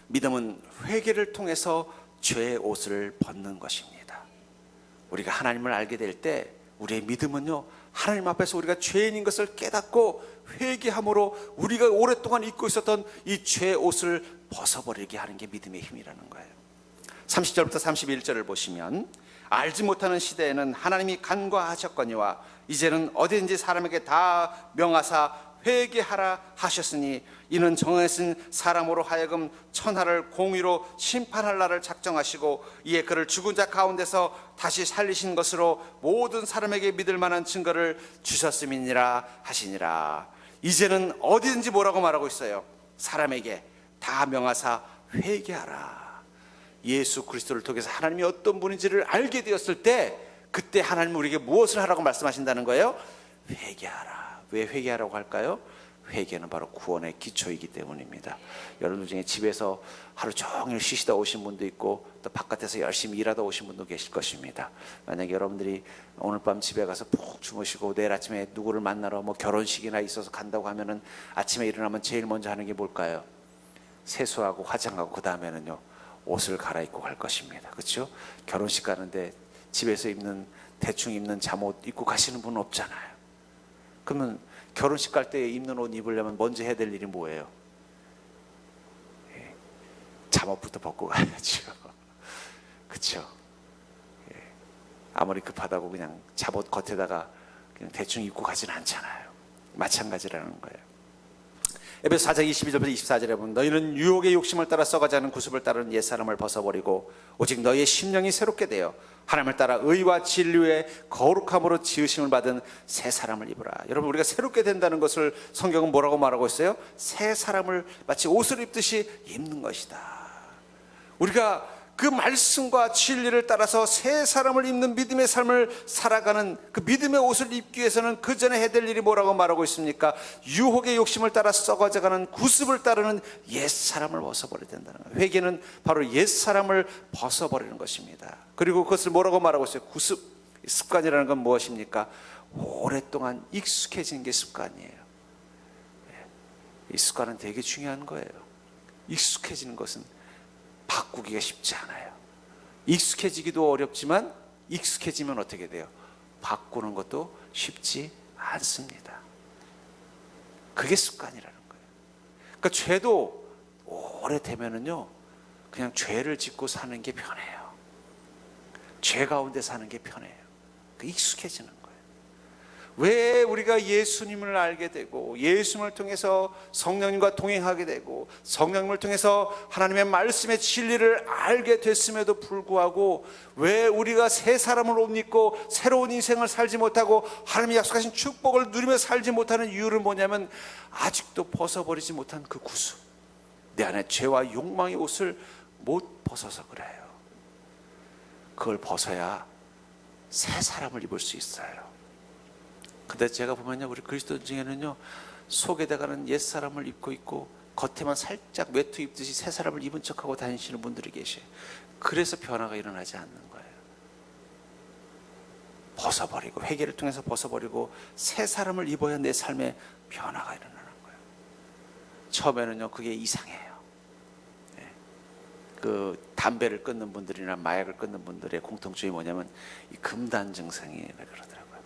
믿음은 회개를 통해서 죄의 옷을 벗는 것입니다. 우리가 하나님을 알게 될 때 우리의 믿음은요, 하나님 앞에서 우리가 죄인인 것을 깨닫고 회개함으로 우리가 오랫동안 입고 있었던 이 죄의 옷을 벗어버리게 하는 게 믿음의 힘이라는 거예요. 30절부터 31절을 보시면, 알지 못하는 시대에는 하나님이 간과하셨거니와 이제는 어디든지 사람에게 다 명하사 회개하라 하셨으니 이는 정하신 사람으로 하여금 천하를 공의로 심판할 날을 작정하시고 이에 그를 죽은 자 가운데서 다시 살리신 것으로 모든 사람에게 믿을 만한 증거를 주셨음이니라 하시니라. 이제는 어디든지 뭐라고 말하고 있어요? 사람에게 다 명하사 회개하라. 예수 그리스도를 통해서 하나님이 어떤 분인지를 알게 되었을 때 그때 하나님 우리에게 무엇을 하라고 말씀하신다는 거예요? 회개하라. 왜 회개하라고 할까요? 회개는 바로 구원의 기초이기 때문입니다. 여러분 중에 집에서 하루 종일 쉬시다 오신 분도 있고 또 바깥에서 열심히 일하다 오신 분도 계실 것입니다. 만약에 여러분들이 오늘 밤 집에 가서 푹 주무시고 내일 아침에 누구를 만나러 뭐 결혼식이나 있어서 간다고 하면은 아침에 일어나면 제일 먼저 하는 게 뭘까요? 세수하고 화장하고 그 다음에는요 옷을 갈아입고 갈 것입니다. 그렇죠? 결혼식 가는데 집에서 입는 대충 입는 잠옷 입고 가시는 분은 없잖아요. 그러면 결혼식 갈 때 입는 옷 입으려면 먼저 해야 될 일이 뭐예요? 잠옷부터 벗고 가야죠. 그렇죠? 아무리 급하다고 그냥 잠옷 겉에다가 그냥 대충 입고 가지는 않잖아요. 마찬가지라는 거예요. 에베소 4장 22절부터 24절에 보면 너희는 유혹의 욕심을 따라 썩어지 않은 구습을 따르는 옛사람을 벗어버리고 오직 너희의 심령이 새롭게 되어 하나님을 따라 의와 진리의 거룩함으로 지으심을 받은 새 사람을 입으라. 여러분 우리가 새롭게 된다는 것을 성경은 뭐라고 말하고 있어요? 새 사람을 마치 옷을 입듯이 입는 것이다. 우리가 그 말씀과 진리를 따라서 새 사람을 입는 믿음의 삶을 살아가는 그 믿음의 옷을 입기 위해서는 그 전에 해야 될 일이 뭐라고 말하고 있습니까? 유혹의 욕심을 따라 썩어져가는 구습을 따르는 옛사람을 벗어버려야 된다는 거예요. 회개는 바로 옛사람을 벗어버리는 것입니다. 그리고 그것을 뭐라고 말하고 있어요? 구습, 습관이라는 건 무엇입니까? 오랫동안 익숙해진 게 습관이에요. 이 습관은 되게 중요한 거예요. 익숙해지는 것은 바꾸기가 쉽지 않아요. 익숙해지기도 어렵지만 익숙해지면 어떻게 돼요? 바꾸는 것도 쉽지 않습니다. 그게 습관이라는 거예요. 그러니까 죄도 오래되면은요 그냥 죄를 짓고 사는 게 편해요. 죄 가운데 사는 게 편해요. 익숙해지는 거예요. 왜 우리가 예수님을 알게 되고 예수님을 통해서 성령님과 동행하게 되고 성령님을 통해서 하나님의 말씀의 진리를 알게 됐음에도 불구하고 왜 우리가 새 사람을 옷 입고 새로운 인생을 살지 못하고 하나님이 약속하신 축복을 누리며 살지 못하는 이유는 뭐냐면 아직도 벗어버리지 못한 그 구습, 내 안에 죄와 욕망의 옷을 못 벗어서 그래요. 그걸 벗어야 새 사람을 입을 수 있어요. 근데 제가 보면요 우리 그리스도 중에는요 속에다가는 옛사람을 입고 있고 겉에만 살짝 외투 입듯이 새 사람을 입은 척하고 다니시는 분들이 계셔요. 그래서 변화가 일어나지 않는 거예요. 벗어버리고 회개를 통해서 벗어버리고 새 사람을 입어야 내 삶에 변화가 일어나는 거예요. 처음에는요 그게 이상해요. 그 담배를 끊는 분들이나 마약을 끊는 분들의 공통점이 뭐냐면 이 금단 증상이라고 그러더라고요.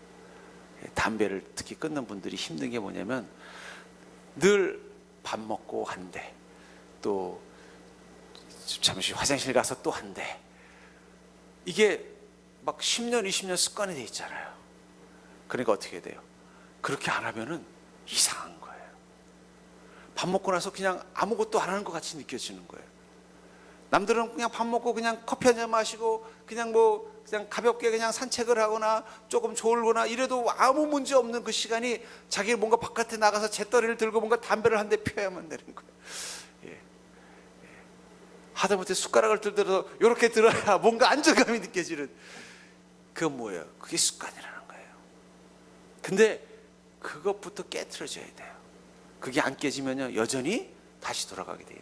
담배를 특히 끊는 분들이 힘든 게 뭐냐면 늘 밥 먹고 한대, 또 잠시 화장실 가서 또 한대. 이게 막 10년 20년 습관이 돼 있잖아요. 그러니까 어떻게 돼요? 그렇게 안 하면은 이상한 거예요. 밥 먹고 나서 그냥 아무것도 안 하는 것 같이 느껴지는 거예요. 남들은 그냥 밥 먹고 그냥 커피 한 잔 마시고 그냥 그냥 가볍게 그냥 산책을 하거나 조금 졸거나 이래도 아무 문제 없는 그 시간이 자기 뭔가 바깥에 나가서 잿더리를 들고 뭔가 담배를 한 대 펴야만 되는 거예요. 예. 하다못해 숟가락을 들더라도 이렇게 들어야 뭔가 안정감이 느껴지는. 그건 뭐예요? 그게 습관이라는 거예요. 근데 그것부터 깨트려져야 돼요. 그게 안 깨지면요 여전히 다시 돌아가게 돼요.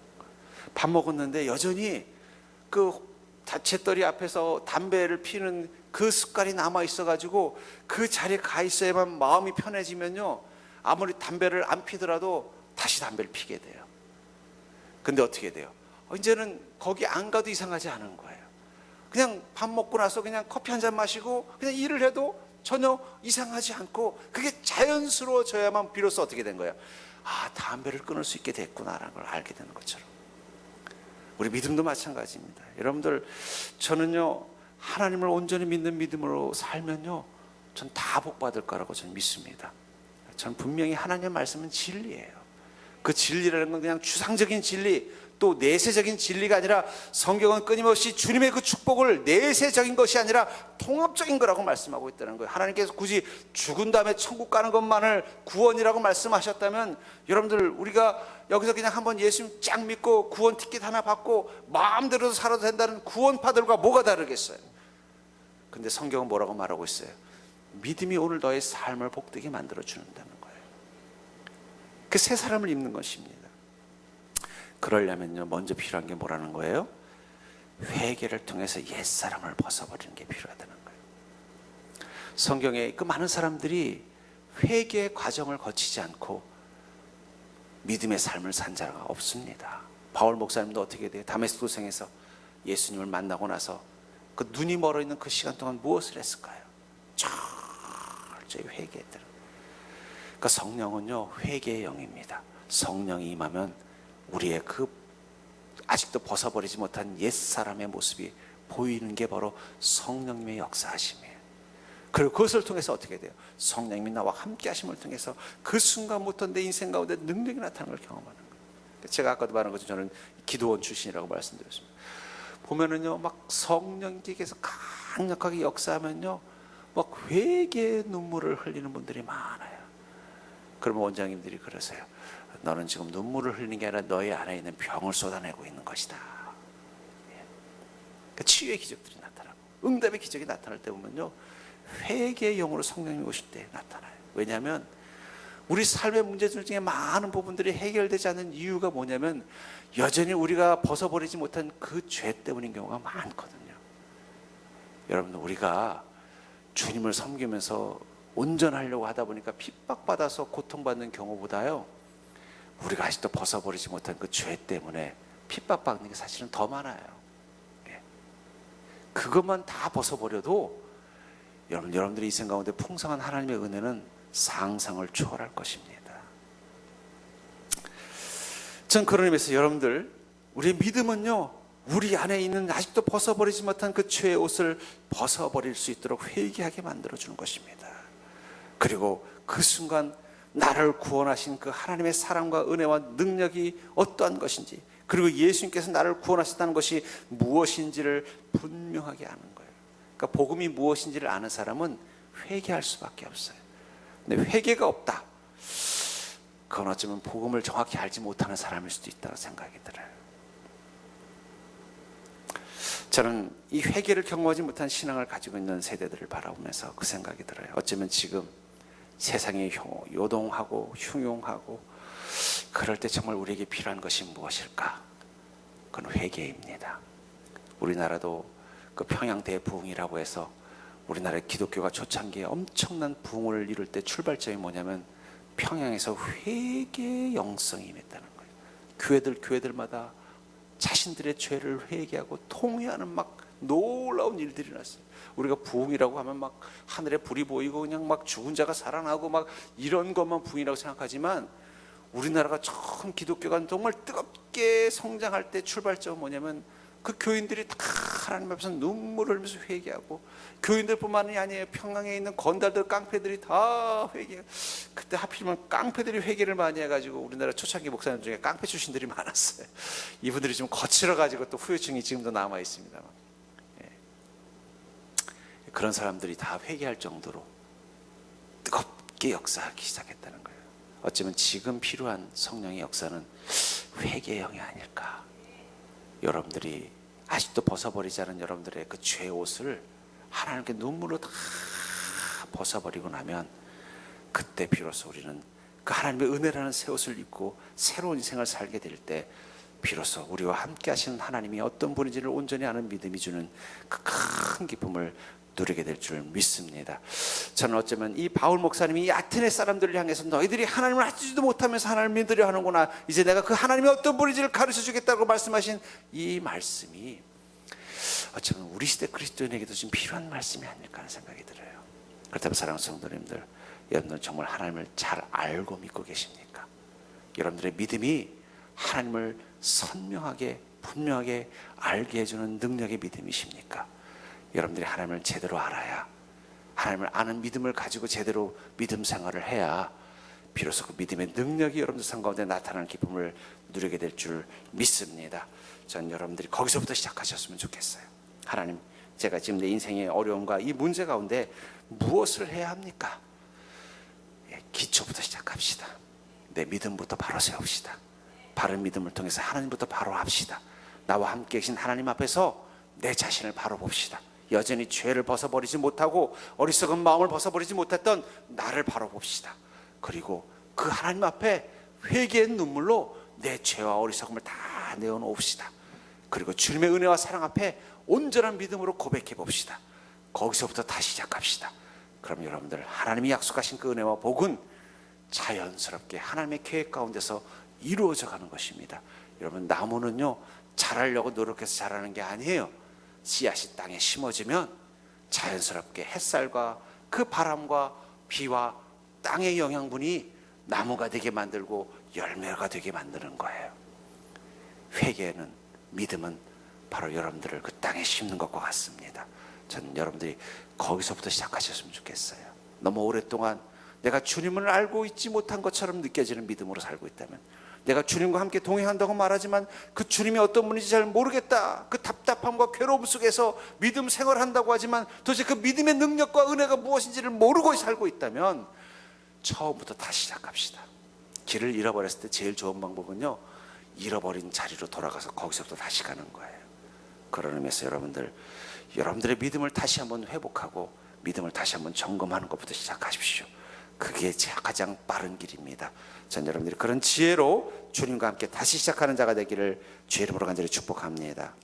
밥 먹었는데 여전히 그 잿더리 앞에서 담배를 피는 그 습관이 남아 있어가지고 그 자리에 가 있어야만 마음이 편해지면요 아무리 담배를 안 피더라도 다시 담배를 피게 돼요. 근데 어떻게 돼요? 이제는 거기 안 가도 이상하지 않은 거예요. 그냥 밥 먹고 나서 그냥 커피 한 잔 마시고 그냥 일을 해도 전혀 이상하지 않고 그게 자연스러워져야만 비로소 어떻게 된 거예요? 아, 담배를 끊을 수 있게 됐구나라는 걸 알게 되는 것처럼 우리 믿음도 마찬가지입니다. 여러분들, 저는요 하나님을 온전히 믿는 믿음으로 살면요 전 다 복 받을 거라고 저는 믿습니다. 전 분명히 하나님의 말씀은 진리예요. 그 진리라는 건 그냥 추상적인 진리, 또 내세적인 진리가 아니라 성경은 끊임없이 주님의 그 축복을 내세적인 것이 아니라 통합적인 거라고 말씀하고 있다는 거예요. 하나님께서 굳이 죽은 다음에 천국 가는 것만을 구원이라고 말씀하셨다면, 여러분들 우리가 여기서 그냥 한번 예수님 쫙 믿고 구원 티켓 하나 받고 마음대로 살아도 된다는 구원파들과 뭐가 다르겠어요? 근데 성경은 뭐라고 말하고 있어요? 믿음이 오늘 너의 삶을 복되게 만들어 주는다는 거예요. 그 새 사람을 입는 것입니다. 그러려면요, 먼저 필요한 게 뭐라는 거예요? 회개를 통해서 옛사람을 벗어버리는 게 필요하다는 거예요. 성경에 그 많은 사람들이 회개의 과정을 거치지 않고 믿음의 삶을 산 자가 없습니다. 바울 목사님도 어떻게 돼요? 다메섹 도성에서 예수님을 만나고 나서 그 눈이 멀어 있는 그 시간 동안 무엇을 했을까요? 철저히 회개했더라. 그러니까 성령은요, 회개의 영입니다. 성령이 임하면 우리의 그 아직도 벗어버리지 못한 옛사람의 모습이 보이는 게 바로 성령님의 역사하심이에요. 그리고 그것을 통해서 어떻게 돼요? 성령님이 나와 함께 하심을 통해서 그 순간부터 내 인생 가운데 능력이 나타나는 걸 경험하는 거예요. 제가 아까도 말한 것처럼 저는 기도원 출신이라고 말씀드렸습니다. 보면은요, 막 성령께서 강력하게 역사하면요, 막 회개의 눈물을 흘리는 분들이 많아요. 그러면 원장님들이 그러세요. 너는 지금 눈물을 흘리는 게 아니라 너희 안에 있는 병을 쏟아내고 있는 것이다. 그러니까 치유의 기적들이 나타나고 응답의 기적이 나타날 때 보면요, 회개의 영으로 성령이 오실 때 나타나요. 왜냐하면 우리 삶의 문제들 중에 많은 부분들이 해결되지 않는 이유가 뭐냐면 여전히 우리가 벗어버리지 못한 그 죄 때문인 경우가 많거든요. 여러분, 우리가 주님을 섬기면서 온전하려고 하다 보니까 핍박받아서 고통받는 경우보다요, 우리가 아직도 벗어버리지 못한 그 죄 때문에 핍박받는 게 사실은 더 많아요. 그것만 다 벗어버려도 여러분들이 이 생각 가운데 풍성한 하나님의 은혜는 상상을 초월할 것입니다. 전 그런 의미에서 여러분들, 우리의 믿음은요, 우리 안에 있는 아직도 벗어버리지 못한 그 죄의 옷을 벗어버릴 수 있도록 회개하게 만들어주는 것입니다. 그리고 그 순간 나를 구원하신 그 하나님의 사랑과 은혜와 능력이 어떠한 것인지, 그리고 예수님께서 나를 구원하셨다는 것이 무엇인지를 분명하게 아는 거예요. 그러니까 복음이 무엇인지를 아는 사람은 회개할 수밖에 없어요. 근데 회개가 없다, 그건 어쩌면 복음을 정확히 알지 못하는 사람일 수도 있다고 생각이 들어요. 저는 이 회개를 경험하지 못한 신앙을 가지고 있는 세대들을 바라보면서 그 생각이 들어요. 어쩌면 지금 세상이 요동하고 흉흉하고 그럴 때 정말 우리에게 필요한 것이 무엇일까? 그건 회개입니다. 우리나라도 그 평양 대부흥이라고 해서 우리나라의 기독교가 초창기에 엄청난 부흥을 이룰 때 출발점이 뭐냐면 평양에서 회개의 영성이 임했다는 거예요. 교회들마다 자신들의 죄를 회개하고 통회하는 막 놀라운 일들이 났어요. 우리가 부흥이라고 하면 막 하늘에 불이 보이고 그냥 막 죽은 자가 살아나고 막 이런 것만 부흥이라고 생각하지만, 우리나라가 처음 기독교가 정말 뜨겁게 성장할 때 출발점은 뭐냐면 그 교인들이 다 하나님 앞에서 눈물을 흘리면서 회개하고, 교인들뿐만이 아니에요. 평양에 있는 건달들, 깡패들이 다 회개. 그때 하필이면 깡패들이 회개를 많이 해가지고 우리나라 초창기 목사님 중에 깡패 출신들이 많았어요. 이분들이 좀 거칠어가지고 또 후유증이 지금도 남아 있습니다만, 그런 사람들이 다 회개할 정도로 뜨겁게 역사하기 시작했다는 거예요. 어쩌면 지금 필요한 성령의 역사는 회개의 영이 아닐까. 여러분들이 아직도 벗어버리지 않은 여러분들의 그 죄의 옷을 하나님께 눈물로 다 벗어버리고 나면, 그때 비로소 우리는 그 하나님의 은혜라는 새 옷을 입고 새로운 인생을 살게 될 때 비로소 우리와 함께 하시는 하나님이 어떤 분인지를 온전히 아는 믿음이 주는 그 큰 기쁨을 누리게 될 줄 믿습니다. 저는 어쩌면 이 바울 목사님이 이 아테네 사람들을 향해서 너희들이 하나님을 알지도 못하면서 하나님을 믿으려 하는구나, 이제 내가 그 하나님이 어떤 분인지를 가르쳐 주겠다고 말씀하신 이 말씀이 어쩌면 우리 시대 그리스도인에게도 지금 필요한 말씀이 아닐까 하는 생각이 들어요. 그렇다면 사랑하는 성도님들, 여러분들 정말 하나님을 잘 알고 믿고 계십니까? 여러분들의 믿음이 하나님을 선명하게 분명하게 알게 해주는 능력의 믿음이십니까? 여러분들이 하나님을 제대로 알아야, 하나님을 아는 믿음을 가지고 제대로 믿음 생활을 해야 비로소 그 믿음의 능력이 여러분들 삶 가운데 나타나는 기쁨을 누리게 될 줄 믿습니다. 전 여러분들이 거기서부터 시작하셨으면 좋겠어요. 하나님, 제가 지금 내 인생의 어려움과 이 문제 가운데 무엇을 해야 합니까? 기초부터 시작합시다. 내 믿음부터 바로 세웁시다. 바른 믿음을 통해서 하나님부터 바로 합시다. 나와 함께 계신 하나님 앞에서 내 자신을 바로 봅시다. 여전히 죄를 벗어버리지 못하고 어리석은 마음을 벗어버리지 못했던 나를 바로 봅시다. 그리고 그 하나님 앞에 회개의 눈물로 내 죄와 어리석음을 다 내어놓읍시다. 그리고 주님의 은혜와 사랑 앞에 온전한 믿음으로 고백해 봅시다. 거기서부터 다시 시작합시다. 그럼 여러분들, 하나님이 약속하신 그 은혜와 복은 자연스럽게 하나님의 계획 가운데서 이루어져 가는 것입니다. 여러분, 나무는요 자라려고 노력해서 자라는 게 아니에요. 씨앗이 땅에 심어지면 자연스럽게 햇살과 그 바람과 비와 땅의 영양분이 나무가 되게 만들고 열매가 되게 만드는 거예요. 회개는, 믿음은 바로 여러분들을 그 땅에 심는 것과 같습니다. 저는 여러분들이 거기서부터 시작하셨으면 좋겠어요. 너무 오랫동안 내가 주님을 알고 있지 못한 것처럼 느껴지는 믿음으로 살고 있다면, 내가 주님과 함께 동행한다고 말하지만 그 주님이 어떤 분인지 잘 모르겠다, 그 답답함과 괴로움 속에서 믿음 생활한다고 하지만 도대체 그 믿음의 능력과 은혜가 무엇인지를 모르고 살고 있다면 처음부터 다시 시작합시다. 길을 잃어버렸을 때 제일 좋은 방법은요, 잃어버린 자리로 돌아가서 거기서부터 다시 가는 거예요. 그런 의미에서 여러분들의 믿음을 다시 한번 회복하고 믿음을 다시 한번 점검하는 것부터 시작하십시오. 그게 가장 빠른 길입니다. 전 여러분들이 그런 지혜로 주님과 함께 다시 시작하는 자가 되기를 주의 이름으로 간절히 축복합니다.